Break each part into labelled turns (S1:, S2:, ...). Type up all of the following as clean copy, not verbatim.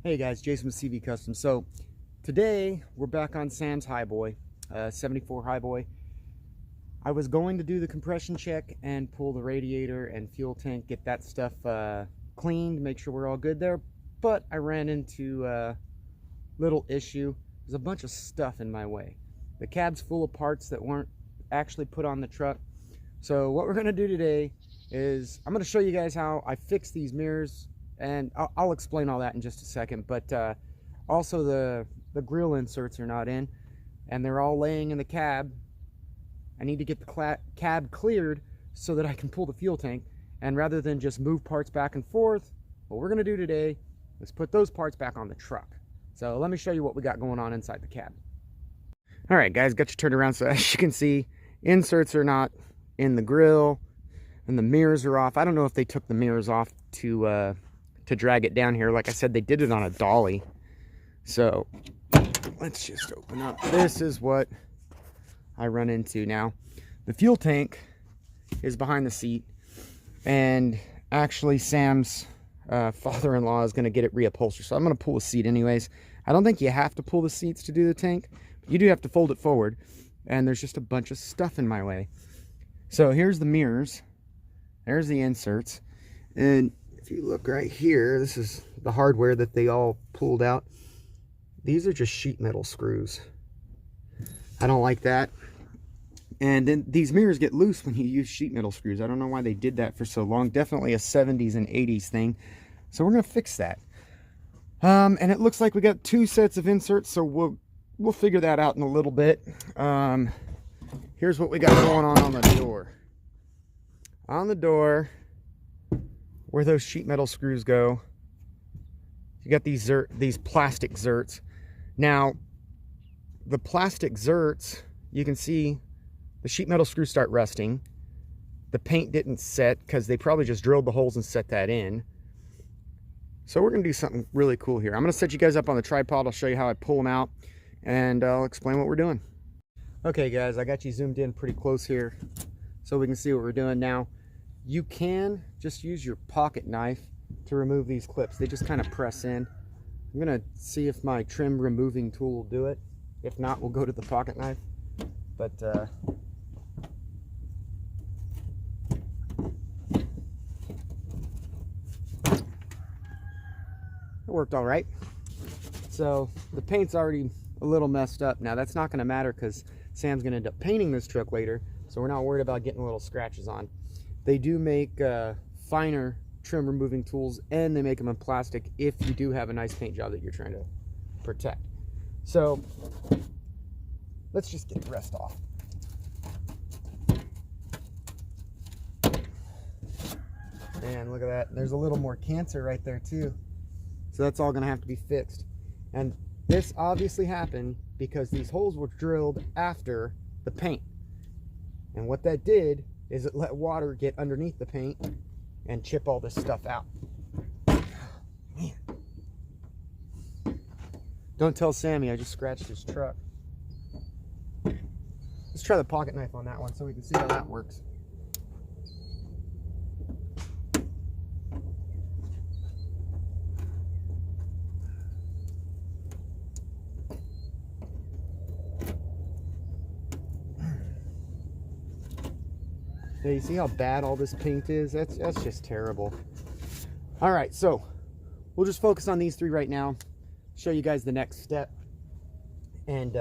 S1: Hey guys, Jason with CV Custom. So today we're back on Sam's Highboy, 74 Highboy. I was going to do the compression check and pull the radiator and fuel tank, get that stuff cleaned, make sure we're all good there. But I ran into a little issue. There's a bunch of stuff in my way. The cab's full of parts that weren't actually put on the truck. So what we're gonna do today is I'm gonna show you guys how I fix these mirrors, and I'll explain all that in just a second. But also the grill inserts are not in, and they're all laying in the cab. I need to get the cab cleared so that I can pull the fuel tank, and rather than just move parts back and forth, what we're gonna do today is put those parts back on the truck. So let me show you what we got going on inside the cab. All right guys, got you turned around. So as you can see, inserts are not in the grill and the mirrors are off. I don't know if they took the mirrors off to drag it down here. Like I said, they did it on a dolly. So let's just open up. This is what I run into now. The fuel tank is behind the seat, and actually Sam's father-in-law is going to get it reupholstered. So I'm going to pull the seat anyways. I don't think you have to pull the seats to do the tank, but you do have to fold it forward, and there's just a bunch of stuff in my way. So here's the mirrors, there's the inserts, and if you look right here, this is the hardware that they all pulled out. These are just sheet metal screws. I don't like that. And then these mirrors get loose when you use sheet metal screws. I don't know why they did that for so long. Definitely a 70s and 80s thing. So we're gonna fix that. And it looks like we got two sets of inserts, so we'll figure that out in a little bit. Here's what we got going on the door. On the door, where those sheet metal screws go, you got these plastic zerts. Now, the plastic zerts, you can see the sheet metal screws start rusting. The paint didn't set because they probably just drilled the holes and set that in. So we're gonna do something really cool here. I'm gonna set you guys up on the tripod. I'll show you how I pull them out, and I'll explain what we're doing. Okay guys, I got you zoomed in pretty close here so we can see what we're doing now. You can just use your pocket knife to remove these clips. They just kind of press in. I'm gonna see if my trim removing tool will do it. If not, we'll go to the pocket knife. But it worked all right. So the paint's already a little messed up. Now that's not gonna matter because Sam's gonna end up painting this truck later, so we're not worried about getting little scratches on. They do make finer trim removing tools, and they make them in plastic if you do have a nice paint job that you're trying to protect. So let's just get the rest off. And look at that, there's a little more cancer right there too. So that's all gonna have to be fixed. And this obviously happened because these holes were drilled after the paint. And what that did is it let water get underneath the paint and chip all this stuff out. Man. Don't tell Sammy I just scratched his truck. Let's try the pocket knife on that one so we can see how that works. Yeah, you see how bad all this paint is? That's just terrible. All right, so we'll just focus on these three right now, show you guys the next step. And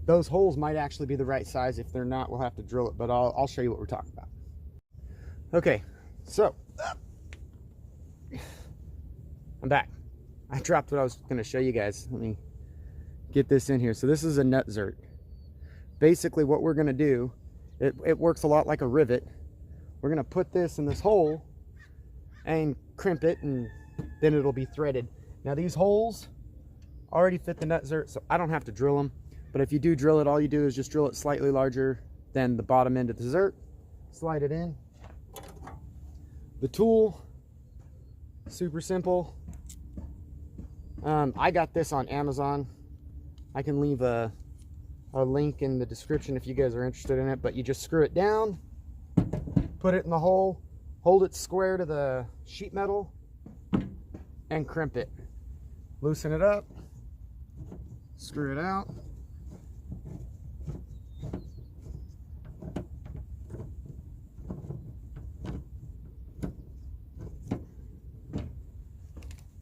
S1: those holes might actually be the right size. If they're not, we'll have to drill it, but I'll show you what we're talking about. Okay, so I'm back. I dropped what I was gonna show you guys. Let me get this in here. So this is a nut zert. Basically what we're gonna do, it works a lot like a rivet. We're gonna put this in this hole and crimp it, and then it'll be threaded. Now these holes already fit the nut zert, so I don't have to drill them. But if you do drill it, all you do is just drill it slightly larger than the bottom end of the zert, slide it in. The tool, super simple. I got this on Amazon. I can leave a link in the description if you guys are interested in it, but you just screw it down, put it in the hole, hold it square to the sheet metal, and crimp it. Loosen it up, screw it out.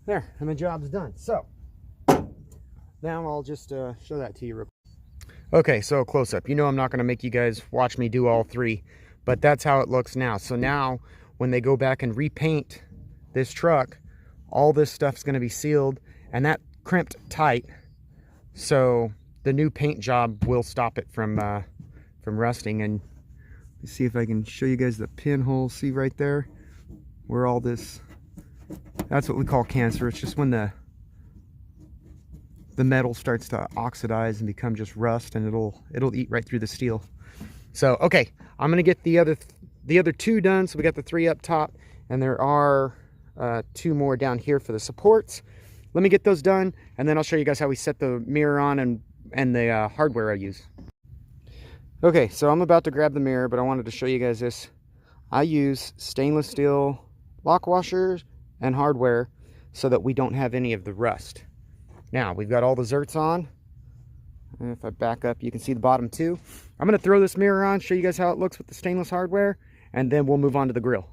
S1: There, and the job's done. So now I'll just show that to you real quick. Okay, so close up. You know I'm not going to make you guys watch me do all three, but that's how it looks now. So now when they go back and repaint this truck, all this stuff's going to be sealed and that crimped tight, so the new paint job will stop it from rusting. And let's see if I can show you guys the pinhole. See right there where all this, that's what we call cancer. It's just when the metal starts to oxidize and become just rust, and it'll eat right through the steel. So okay, I'm gonna get the other two done. So we got the three up top, and there are two more down here for the supports. Let me get those done, and then I'll show you guys how we set the mirror on and the hardware I use. Okay, so I'm about to grab the mirror, but I wanted to show you guys this. I use stainless steel lock washers and hardware so that we don't have any of the rust. Now we've got all the zerts on, and if I back up you can see the bottom too. I'm going to throw this mirror on, show you guys how it looks with the stainless hardware, and then we'll move on to the grill.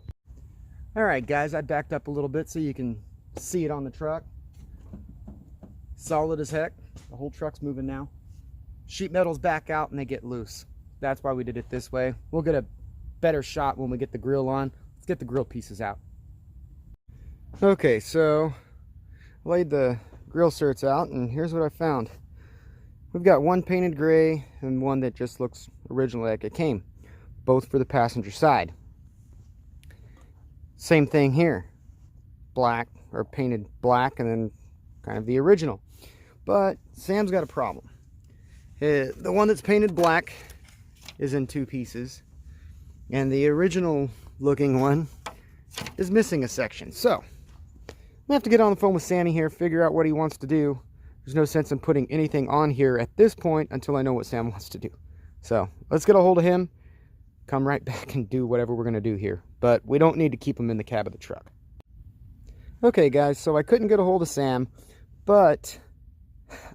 S1: Alright guys, I backed up a little bit so you can see it on the truck. Solid as heck. The whole truck's moving now. Sheet metal's back out and they get loose. That's why we did it this way. We'll get a better shot when we get the grill on. Let's get the grill pieces out. Okay, so I laid the grill certs out, and here's what I found. We've got one painted gray and one that just looks originally like it came, both for the passenger side. Same thing here, black, or painted black, and then kind of the original. But Sam's got a problem. The one that's painted black is in two pieces, and the original looking one is missing a section. So I have to get on the phone with Sammy here, figure out what he wants to do. There's no sense in putting anything on here at this point until I know what Sam wants to do. So let's get a hold of him, come right back and do whatever we're going to do here. But we don't need to keep him in the cab of the truck. Okay guys, so I couldn't get a hold of Sam, but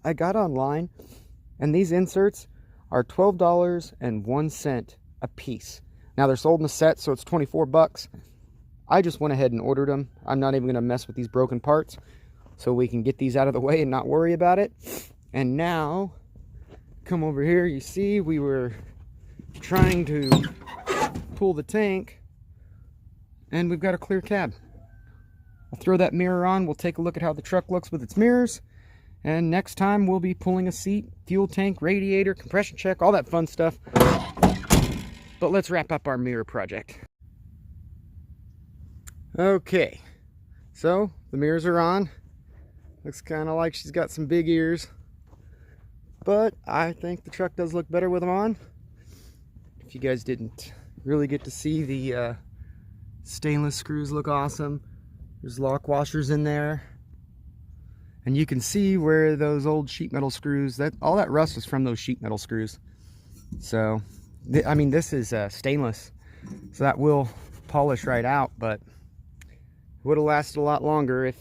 S1: I got online, and these inserts are $12.01 a piece. Now they're sold in a set, so it's 24 bucks. I just went ahead and ordered them. I'm not even going to mess with these broken parts, so we can get these out of the way and not worry about it. And now, come over here, you see we were trying to pull the tank, and we've got a clear cab. I'll throw that mirror on, we'll take a look at how the truck looks with its mirrors, and next time we'll be pulling a seat, fuel tank, radiator, compression check, all that fun stuff. But let's wrap up our mirror project. Okay, so the mirrors are on. Looks kind of like she's got some big ears, but I think the truck does look better with them on. If you guys didn't really get to see, the stainless screws look awesome. There's lock washers in there, and you can see where those old sheet metal screws, that all that rust is from those sheet metal screws. So I mean, this is stainless, so that will polish right out, but it would have lasted a lot longer if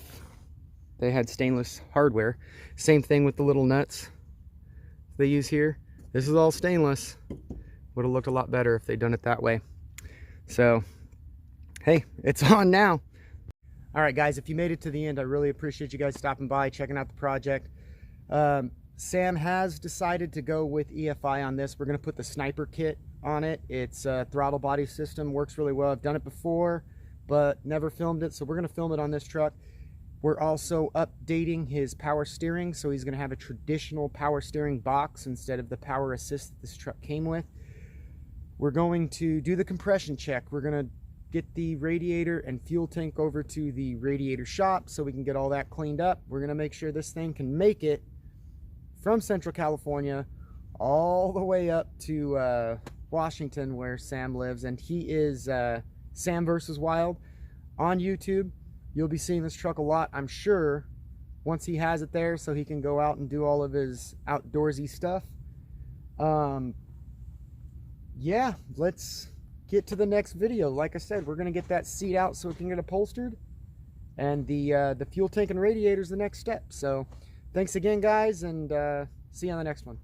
S1: they had stainless hardware. Same thing with the little nuts they use here. This is all stainless. Would have looked a lot better if they'd done it that way. So hey, it's on now. All right guys, if you made it to the end, I really appreciate you guys stopping by, checking out the project. Sam has decided to go with EFI on this. We're going to put the sniper kit on it. It's a throttle body system, works really well. I've done it before, but never filmed it, so we're going to film it on this truck. We're also updating his power steering, so he's going to have a traditional power steering box instead of the power assist that this truck came with. We're going to do the compression check. We're going to get the radiator and fuel tank over to the radiator shop so we can get all that cleaned up. We're going to make sure this thing can make it from Central California all the way up to Washington, where Sam lives, and he is Sam vs. Wild on YouTube. You'll be seeing this truck a lot, I'm sure, once he has it there, so he can go out and do all of his outdoorsy stuff. Yeah, let's get to the next video. Like I said, we're gonna get that seat out so it can get upholstered, and the fuel tank and radiator is the next step. So thanks again, guys, and see you on the next one.